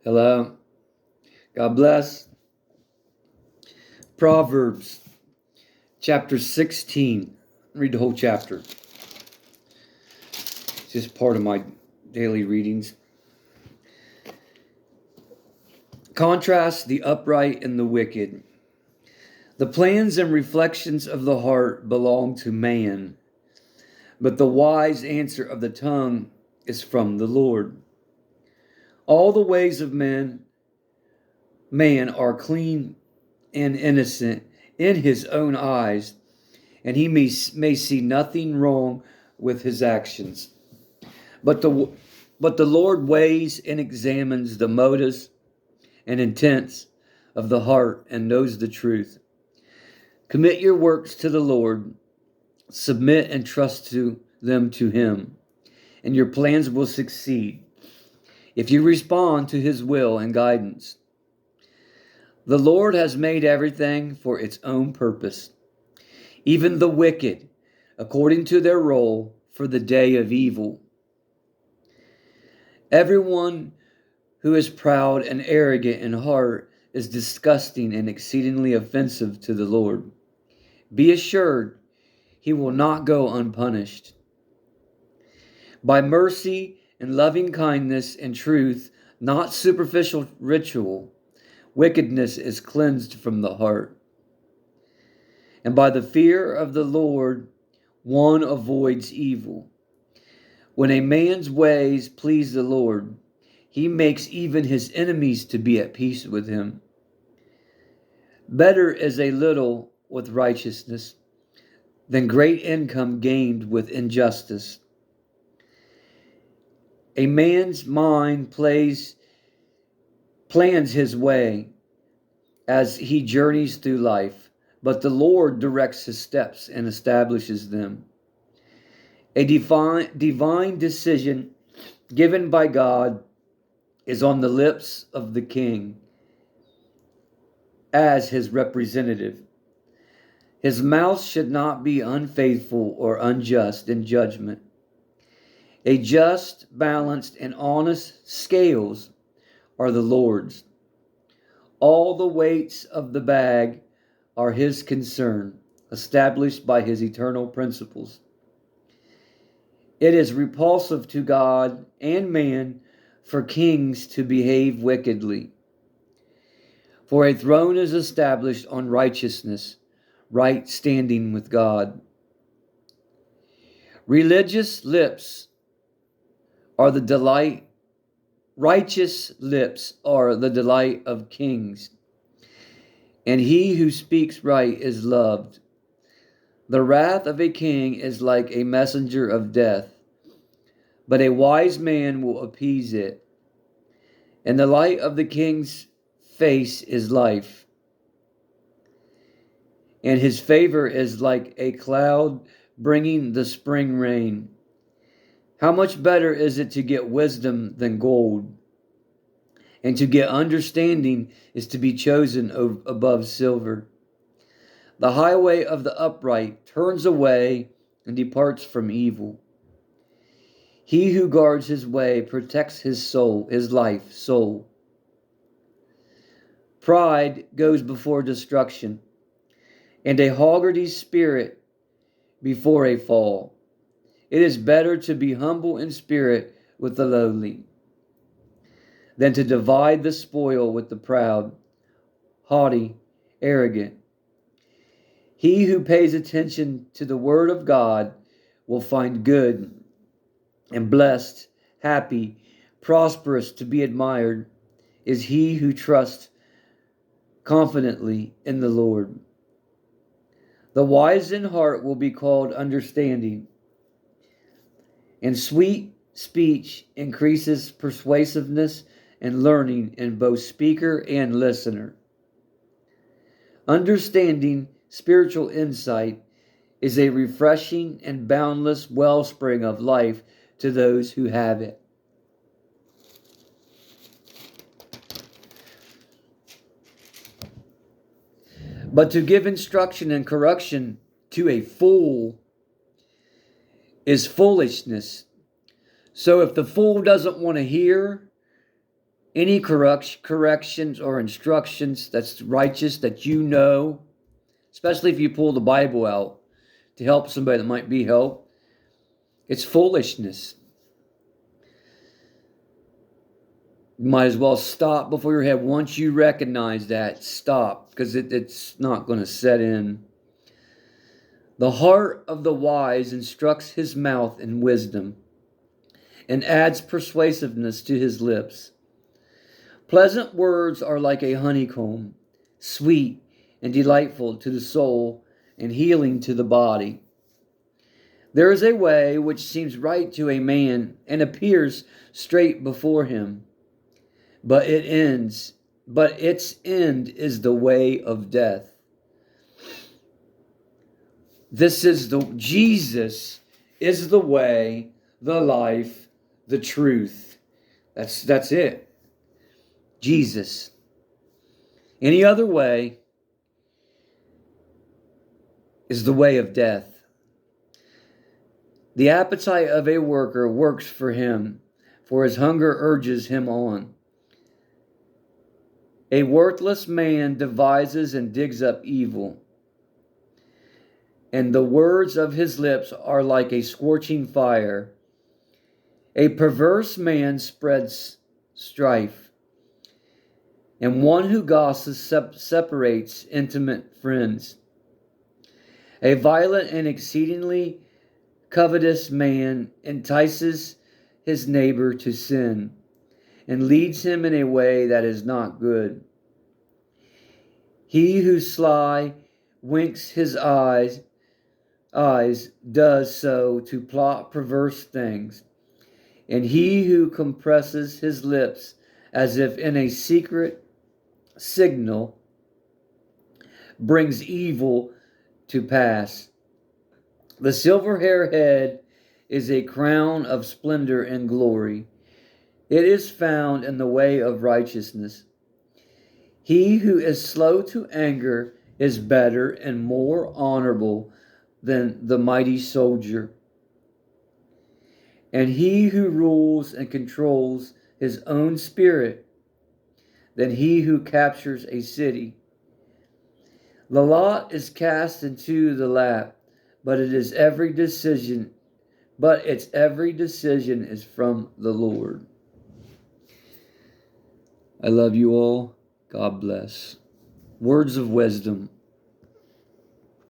Hello. God bless. Proverbs chapter 16. Read the whole chapter. It's just part of my daily readings. Contrast the upright and the wicked. The plans and reflections of the heart belong to man, but the wise answer of the tongue is from the Lord. All the ways of man are clean and innocent in his own eyes, and he may see nothing wrong with his actions. But the Lord weighs and examines the motives and intents of the heart and knows the truth. Commit your works to the Lord, submit and trust them to him, and your plans will succeed if you respond to his will and guidance. The Lord has made everything for its own purpose, even the wicked, according to their role for the day of evil. Everyone who is proud and arrogant in heart is disgusting and exceedingly offensive to the Lord. Be assured, he will not go unpunished. By mercy and loving kindness and truth, not superficial ritual, wickedness is cleansed from the heart. And by the fear of the Lord, one avoids evil. When a man's ways please the Lord, he makes even his enemies to be at peace with him. Better is a little with righteousness than great income gained with injustice. A man's mind plans his way as he journeys through life, but the Lord directs his steps and establishes them. A divine decision given by God is on the lips of the king as his representative. His mouth should not be unfaithful or unjust in judgment. A just, balanced, and honest scales are the Lord's. All the weights of the bag are his concern, established by his eternal principles. It is repulsive to God and man for kings to behave wickedly. For a throne is established on righteousness, right standing with God. Religious lips are the delight, righteous lips are the delight of kings, and he who speaks right is loved. The wrath of a king is like a messenger of death, but a wise man will appease it. And the light of the king's face is life, and his favor is like a cloud bringing the spring rain. How much better is it to get wisdom than gold, and to get understanding is to be chosen above silver. The highway of the upright turns away and departs from evil. He who guards his way protects his soul, his life, soul. Pride goes before destruction, and a haughty spirit before a fall. It is better to be humble in spirit with the lowly than to divide the spoil with the proud, haughty, arrogant. He who pays attention to the word of God will find good and blessed, happy, prosperous, to be admired is he who trusts confidently in the Lord. The wise in heart will be called understanding, and sweet speech increases persuasiveness and learning in both speaker and listener. Understanding spiritual insight is a refreshing and boundless wellspring of life to those who have it. But to give instruction and correction to a fool is foolishness. So if the fool doesn't want to hear, Any corrections or instructions that's righteous that you know, especially if you pull the Bible out to help somebody that might be helped, it's foolishness. You might as well stop before your head. Once you recognize that, stop, because it's not going to set in. The heart of the wise instructs his mouth in wisdom and adds persuasiveness to his lips. Pleasant words are like a honeycomb, sweet and delightful to the soul and healing to the body. There is a way which seems right to a man and appears straight before him, but its end is the way of death. Jesus is the way, the life, the truth. That's it. Jesus. Any other way is the way of death. The appetite of a worker works for him, for his hunger urges him on. A worthless man devises and digs up evil, and the words of his lips are like a scorching fire. A perverse man spreads strife, and one who gossips separates intimate friends. A violent and exceedingly covetous man entices his neighbor to sin and leads him in a way that is not good. He who sly winks his eyes does so to plot perverse things, and he who compresses his lips as if in a secret signal brings evil to pass. The silver hair head is a crown of splendor and glory. It is found in the way of righteousness. He who is slow to anger is better and more honorable than the mighty soldier. And he who rules and controls his own spirit than he who captures a city. The lot is cast into the lap, but its every decision is from the Lord. I love you all. God bless. Words of wisdom.